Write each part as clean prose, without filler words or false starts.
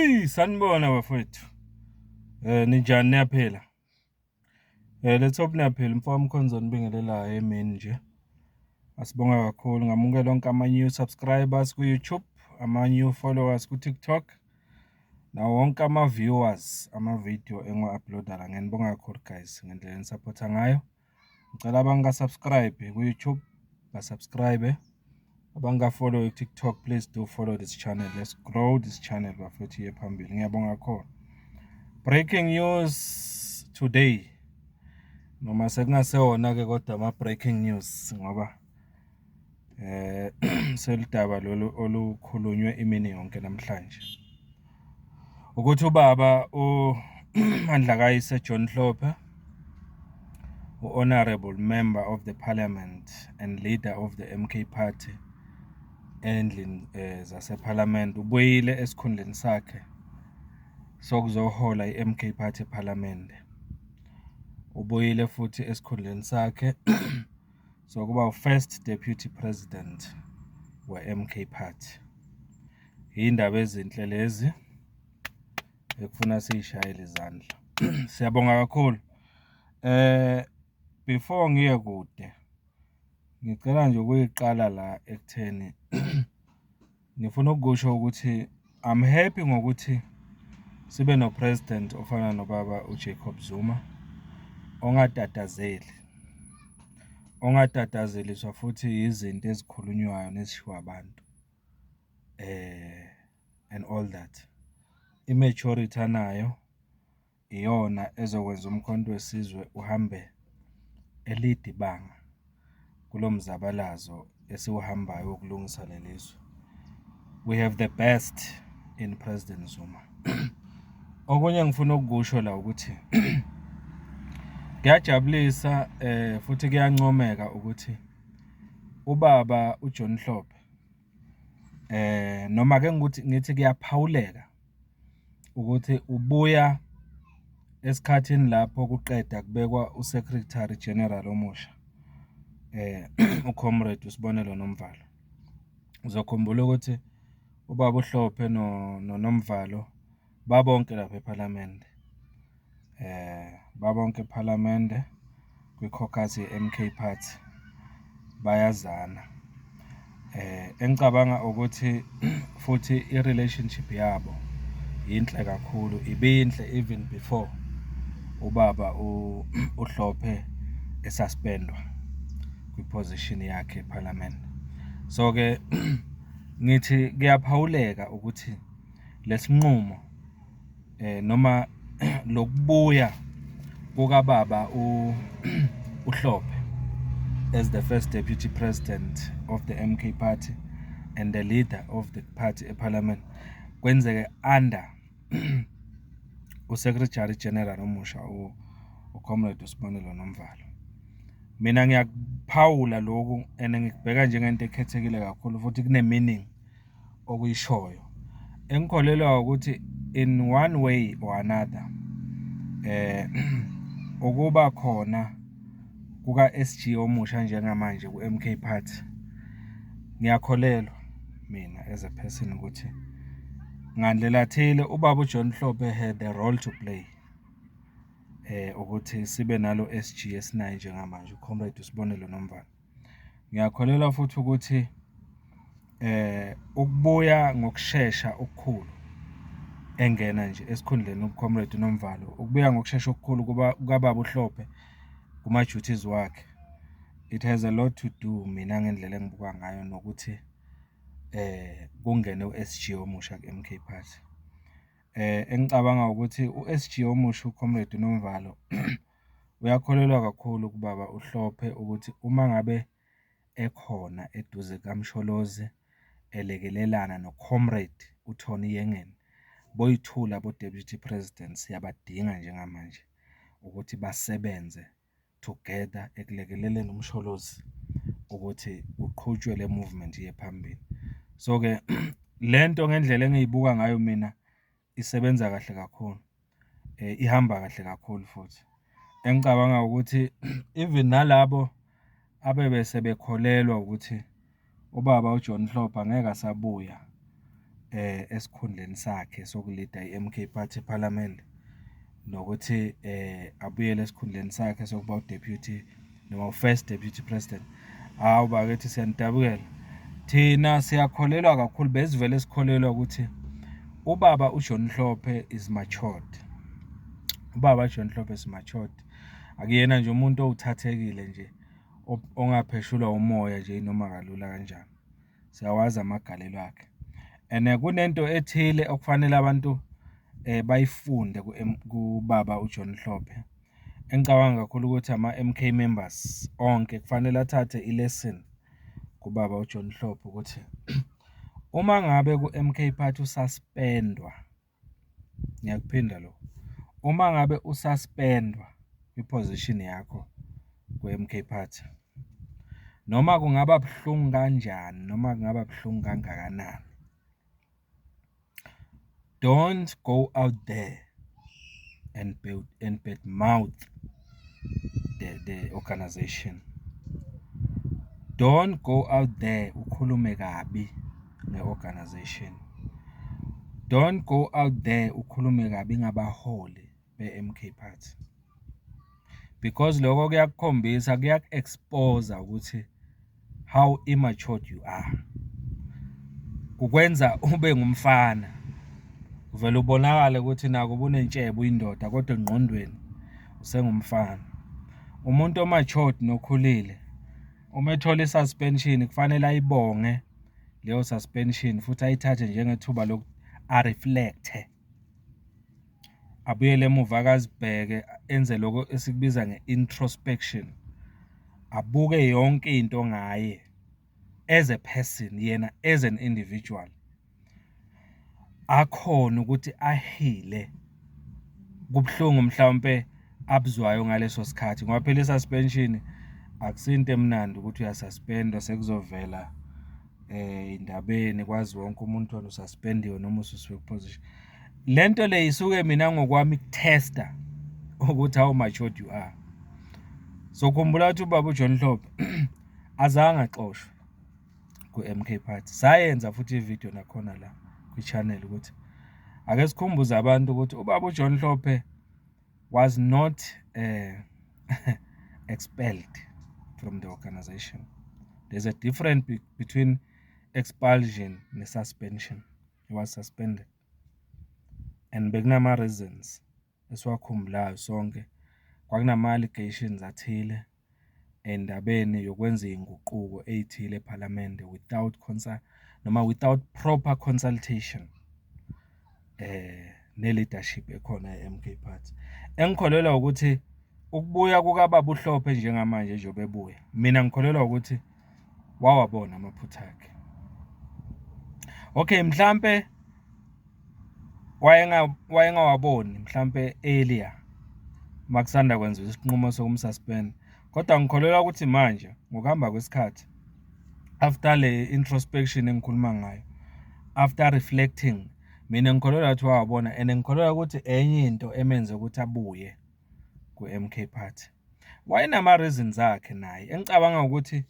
Sanibona bafowethu. Ninjani niyaphila? Let's hope niyaphila. Mfowethu Mkhonzweni ngibingelelayo emini nje. Asibonga kakhulu ngamukela onke ama-new subscribers ku-YouTube, ama-new followers ku-TikTok, nawo wonke ama-viewers ama-video engiwa-uploada la. Ngiyanibonga kakhulu guys ngendlela enisupport ngayo. Ngicela abangasubscribe ku-YouTube basubscribe. Abangafollow TikTok, please do follow this channel. Let's grow this channel bafethu iye phambili. Ngiyabonga kakhulu. Breaking news today. Noma sekungasewona ke kodwa ama-breaking news ngoba selidaba lolu olukhulunywe imini yonke namhlanje. Ukuthi ubaba uMandla John Hlophe, honorable member of the parliament and leader of the MK party endlini zaseparliament, ubuyile esikhundleni sakhe sokuzohola i-MK party parliament. Ubuyile futhi esikhundleni sakhe sokuba first deputy president we-MK party. Indaba ezinhle lezi ekufuna siyishayele izandla. Siyabonga kakhulu. Before ngiye kude ngicela nje ukuyiqala la ekutheni ngifuna ukusho ukuthi I'm happy ngokuthi sibe no president ofana nobaba uJacob Zuma ongatatazeliswa futhi izinto ezikhulunywayo nezishiwo abantu and all that. I-majority anayo iyona ezokwenza umkhonto wesizwe uhambe elide ibanga kulomzabalazo esiwuhambayo ukulungisa lelizwe. We have the best in President Zuma. Okunye ngifuna ukusho la ukuthi kuyajabulisa futhi kuyancomeka ukuthi ubaba uJohn Hlophe noma ke ngithi kuyaphawuleka ukuthi ubuya esikhathini lapho kuqeda kubekwa uSecretary General omusha uComrade uSibonelo Nomvalo. Uzokhumbula ukuthi ubaba uHlophe noNomvalo babonke lapha eParliament. Babonke eParliament kwi-caucus ye-MK party bayazana. Engicabanga ukuthi futhi i-relationship yabo yinhle kakhulu, ibinhle even before ubaba uHlophe esuspendwa kwi-position yakhe eParliament. So ke ngithi kuyaphawuleka ukuthi lesinqumo noma lokubuya kukababa uHlophe as the first deputy president of the MK party and the leader of the party eParliament kwenzeke under uSecretary General omusha uComrade uSibonelo Nomvalo. Mina ngiyakuphawula lokhu ngikubheka njengento ekhethekile kakhulu futhi kune meaning okuyishoyo. Engikholelwa ukuthi in one way or another ukuba khona kuka SG omusha njengamanje ku-MK party, ngiyakholelwa mina as a person ukuthi ngandlela thile ubaba uJohn Hlophe had a role to play ukuthi sibe nalo SG esinayo njengamanje uComrade uSibonelo Nomvalo. Ngiyakholelwa futhi ukuthi ukubuya ngokusheshsha okukhulu engena nje esikhundleni uComrade Nomvalo, ukubuya ngokusheshsha okukhulu kubaba uHlophe kuma duties wakhe, it has a lot to do mina ngendlela engibuka ngayo nokuthi kungene uSG omusha ku-MK party. Engicabanga ukuthi uSG omusha uComrade Nomvalo uyakholelwa kakhulu kubaba uHlophe ukuthi uma ngabe ekhona eduze kaMsholozi elekelelana noComrade uTony Yengeni boyithula bo-deputy president, siyabadinga njengamanje ukuthi basebenze together ekulekeleleni uMsholozi ukuthi uqhutshwe le movement yephambili. So ke lento ngendlela engiyibuka ngayo mina isebenza kahle kakhulu, ihamba kahle kakhulu futhi. Engicabanga ukuthi even nalabo abebese bekholelwa ukuthi ubaba uJohn Hlophe angeke asabuya esikhundleni sakhe sokulida i-MK Party eParliament nokuthi abuyele esikhundleni sakhe sokuba uDeputy noma u-First Deputy President. Hawu bakithi siyanidabukela. Thina siyakholelwa kakhulu, besivele sikholelwa ukuthi ubaba uJohn Mhlophe is matured. Ubaba uJohn Mhlophe is matured. Akuyena nje umuntu owuthathekile nje ongapheshulwa umoya nje noma kalula kanjani. Siyawazi amagalelo akhe. And kunento ethile okufanele abantu bayifunde kubaba uJohn Mhlophe. Engicabanga kakhulu ukuthi ama-MK members onke kufanele athathe i-lesson kubaba uJohn Mhlophe ukuthi uma ngabe ku-MK Party ususpendwa, ngiyakuphinda lo, uma ngabe ususpendwa kwiposition yakho ku-MK Party, noma kungaba buhlungu kanjani noma kungaba buhlungu kangakanani, don't go out there and badmouth the organization. Don't go out there ukhulume kabi nge-organization. Don't go out there ukhulume kabi ngabaholi be-MK Party. Because lokho kuyakukhombisa, kuyak-expose ukuthi how immature you are. Kukwenza ube ngumfana. Uvela ubonakale ukuthi nako ubunentshebe uyindoda kodwa engqondweni usengumfana. Umuntu omatured nokhulile uma ethola i-suspension kufanele ayibonge leyo suspension futhi ayithathe njengethuba lokuthi a-reflecte, abuyele emuva akazibheke, enze lokho esikubiza nge-introspection, abuke yonke into ngaye as a person, yena as an individual, akhona ukuthi ahile kubuhlungu mhlawumbe abuzwayo ngaleso sikhathi, ngoba phela i-suspension akusinto emnandi ukuthi uyasuspendwa sekuzovela indabeni kwazi wonke umuntu wona ususpendiwe noma ususiwe ku-position. Lento le isuke mina ngokwami kutesta ukuthi how matured you are. So khumbula ukuthi ubaba uJohn Mhlophe azange axoshwe ku-MK Party. Sayenza futhi ivideo nakhona la kwi-channel ukuthi ake sikhumbuze abantu ukuthi ubaba uJohn Mhlophe was not expelled from the organization. There's a difference between expulsion and suspension. He was suspended. And bekunama reasons esiwakhumbulayo sonke, kwakunama allegations athile endabeni yokwenza inguquko ezithile eParliament without proper consultation ne-leadership ekhona e-MK Party. Engikholelwa ukuthi ukubuya kukababa uHlophe njengamanje njengoba ebuya, mina ngikholelwa ukuthi wawabona amaphutha akhe. Okay, mhlambe wayengawaboni mhlambe earlier makusanda kwenza isinqumo sokumsuspend, kodwa ngikholelwa ukuthi manje ngokuhamba kwesikhathi, after le introspection engikhuluma ngayo, after reflecting, mina ngikholelwa ukuthi wawabona, and ngikholelwa ukuthi enye into emenze ukuthi abuye ku-MK Party wayenama reasons akhe naye. Engicabanga ukuthi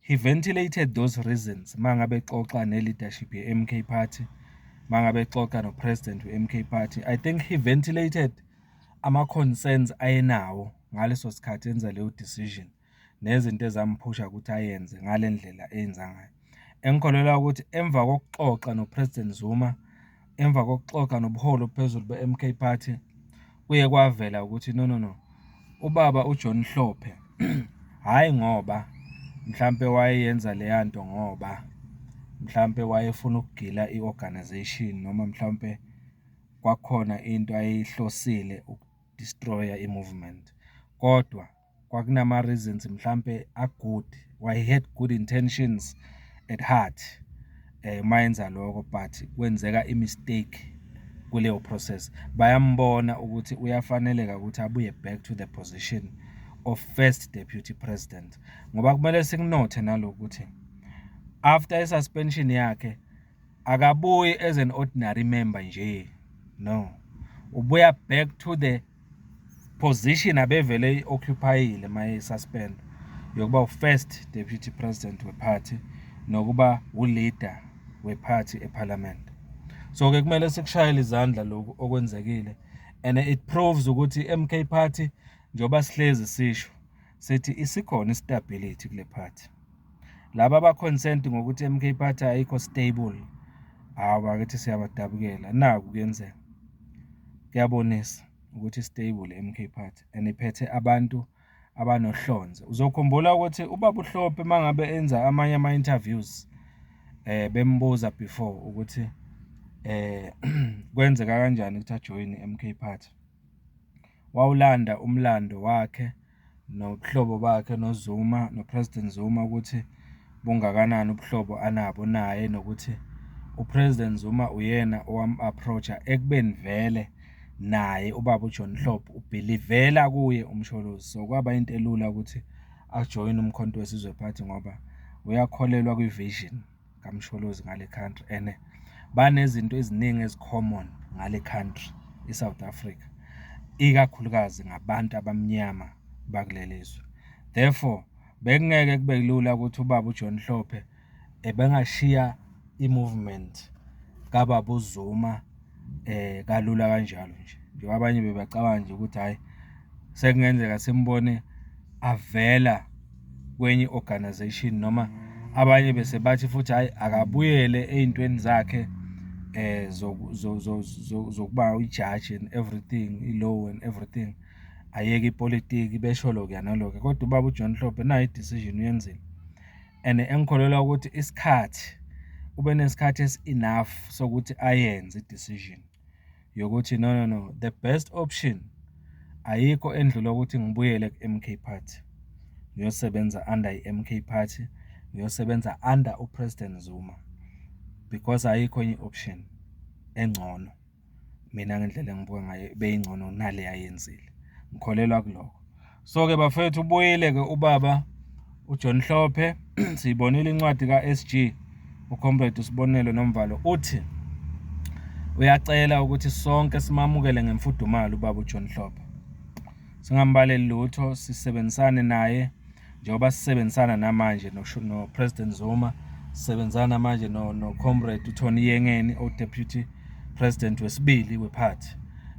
he ventilated those reasons mangabe exoxa ne-leadership ye-MK Party, mangabe exoxa no-president we-MK Party. I think he ventilated ama-concerns ayenawo ngaleso sikhathi enza leyo decision nezinto ezamphusha ukuthi ayenze ngale ndlela eyenza ngayo. Engikholelwa ukuthi emva kokuxoxa no-President Zuma, emva kokuxoxa nobuholo phezulu be-MK Party, kuye kwavela ukuthi no, ubaba uJohn Mhlophe hayi ngoba mhlambe wayeyenza leya nto ngoba mhlambe wayefuna ukugila i-organization noma mhlambe kwakhona into ayihlosile ukudestroya i-movement, kodwa kwakunama reasons mhlambe a-good, why he had good intentions at heart mayenza lokho, but kwenzeka i-mistake kuleyo process. Bayambona ukuthi uyafaneleka ukuthi abuye back to the position of First Deputy President, ngoba kumele sikunothe nalokuthi after i-suspension yakhe akabuyi as an ordinary member nje, no, ubuya back to the position abevele occupyile maye suspend yokuba u-First Deputy President we-party nokuba u-leader we-party eParliament. So ke kumele sikushayele izandla lokhu okwenzekile, and it proves ukuthi MK party njoba sihlezi sisho sithi isikhona istability kule party. Laba abaconsent ngokuthi MK party ayikho stable, bakithi siyabadabukela. Naku kuyenzeka, kuyabonisa ukuthi stable MK party and iphethe abantu abanohlonze. Uzokhumbula ukuthi ubaba uHlophe mangabe enza amanye ama-interviews bembuza before ukuthi kwenzeka kanjani ukuthi ajoyine MK party, wawulanda umlando wakhe nobuhlobo bakhe noZuma, noPresident Zuma, ukuthi bungakanani ubuhlobo anabo naye, nokuthi uPresident Zuma uyena owam-approacha ekubeni vele naye ubaba uJohn Hlophe ubhilivela kuye uMsholozi. So kwaba into elula ukuthi ajoyine umkhonto wesizwe party ngoba uyakholelwa kwi-vision kaMsholozi ngale country, and banezinto eziningi ezicommon ngale country iSouth Africa, ikakhulukazi ngabantu abamnyama bakulelizwe. Therefore bekungeke kube lula ukuthi ubaba uJohn Hlophe ebengashiya i-movement kababa uZuma kalula kanjalo nje. Njengoba abanye bebacabanga nje ukuthi hayi sekungenzeka simbone avela kwenye organization, noma abanye bese bathi futhi hayi akabuyele ey'ntweni zakhe zokuba ujaji and everything, i-law and everything, ayeke ipolitiki, besho lokho nalokho. Kodwa ubaba uJohn Hlophe nayo i-decision uyenzile, and engikholelwa ukuthi isikhathi ube nesikhathi esi-enough sokuthi ayenze i-decision yokuthi no, the best option ayikho endlula ukuthi ngibuyele ku-MK party, ngiyosebenza under i-MK party, ngiyosebenza under uPresident Zuma, because ayikho enye option engcono mina ngendlela engibuka ngayo beyingcono nale ayenzile. Ngikholelwa kuloko. So ke bafethu, ubuyile ke ubaba uJohn Hlophe. Siyibonile incwadi ka-SG uComrade uSibonelo Nomvalo, uthi uyacela ukuthi sonke simamukele ngemfudumalo ubaba uJohn Hlophe, singambaleli lutho, sisebenzisane naye njengoba sisebenzisana namanje noPresident Zuma, sisebenzisana manje noComrade uTony Yengeni, o-Deputy President wesibili weparty,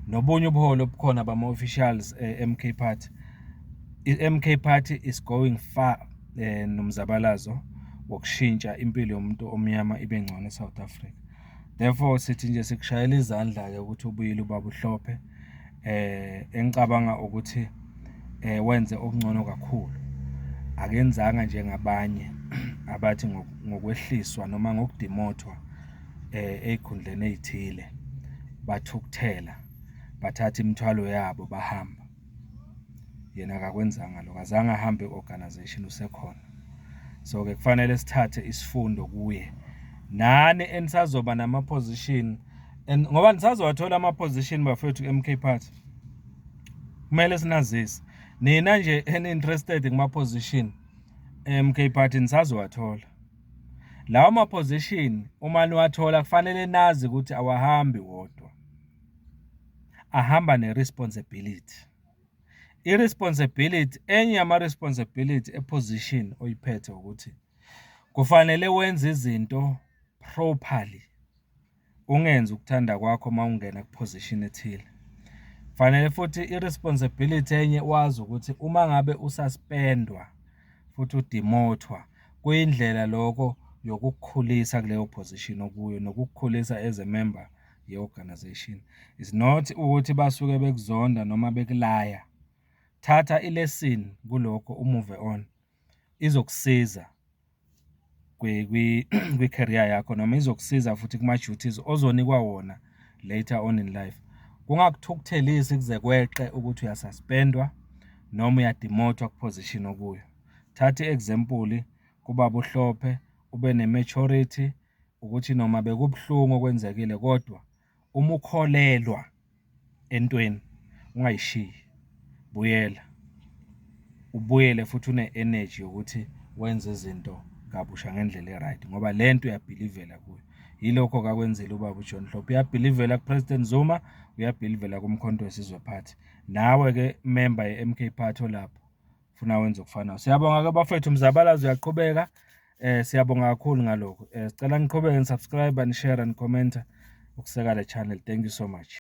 nobunye ubuholo obukhona bama-officials MK party. I-MK party is going far nomzabalazo wokushintsha impilo yomuntu omnyama ibe ngcono eSouth Africa. Therefore sithi nje sikushayela izandla-ke ukuthi ubuyile ubaba uHlophe, engicabanga ukuthi wenze okungcono kakhulu. Akenzanga njengabanye abathi ngokwehliswa noma ngokudimothwa ey'khundleni ey'thile bathukuthela, bathatha imithwalo yabo bahamba. Yena akakwenzanga lokho, azange ahambe i-organization usekhona. So ke kufanele sithathe isifundo kuye, nani enisazoba nama-position, ngoba nisazowathola ama-position bafethu MK party. Kumele sinazise nina nje eni-interested kuma-position MK party nisazowathola lawo ma-position. Uma niwathola kufanele nazi ukuthi awahambi wodwa, ahamba ne-responsibility. I-responsibility, enye yama-responsibility e-position oyiphethe ukuthi kufanele wenze izinto properly, ungenzi ukuthanda kwakho uma ungena ku-position ethile. Fanele futhi i-responsibility enye wazi ukuthi uma ngabe ususpendwa futhi udimothwa, kuyindlela lokho yokukukhulisa kuleyo position okuyo, nokukukhulisa as a member ye-organization. It's not ukuthi basuke bekuzonda noma bekulaya. Thatha i-lesson kulokho, umove on, izokusiza kwi-career yakho, noma izokusiza futhi kuma-duties ozonikwa wona later on in life. Kungakuthukuthelisi kuze kweqe ukuthi uyasuspendwa noma uyadimothwa ku-position okuyo. Thatha i-example kubaba uHlophe, ube ne-maturity ukuthi noma bekubuhlungu okwenzekile, kodwa uma ukholelwa entweni ungayishiyi, buyela, ubuyele futhi une-energy yokuthi wenze izinto kabusha ngendlela e-right, ngoba lento uyabhilivela kuyo. Yilokho kakwenzile ubaba uJohn Hlophe, uyabhilivela kuPresident Zuma, uyabhilivela kumkhonto wesizwe party. Nawe-ke member ye-MK party olapho ufuna wenza okufanayo. Siyabonga-ke bafethu, umzabalazo uyaqhubeka. Siyabonga kakhulu ngalokho. Sicela niqhubeke nisubscribe, nishare, nikhomenta ukuseka le channel. Thank you so much.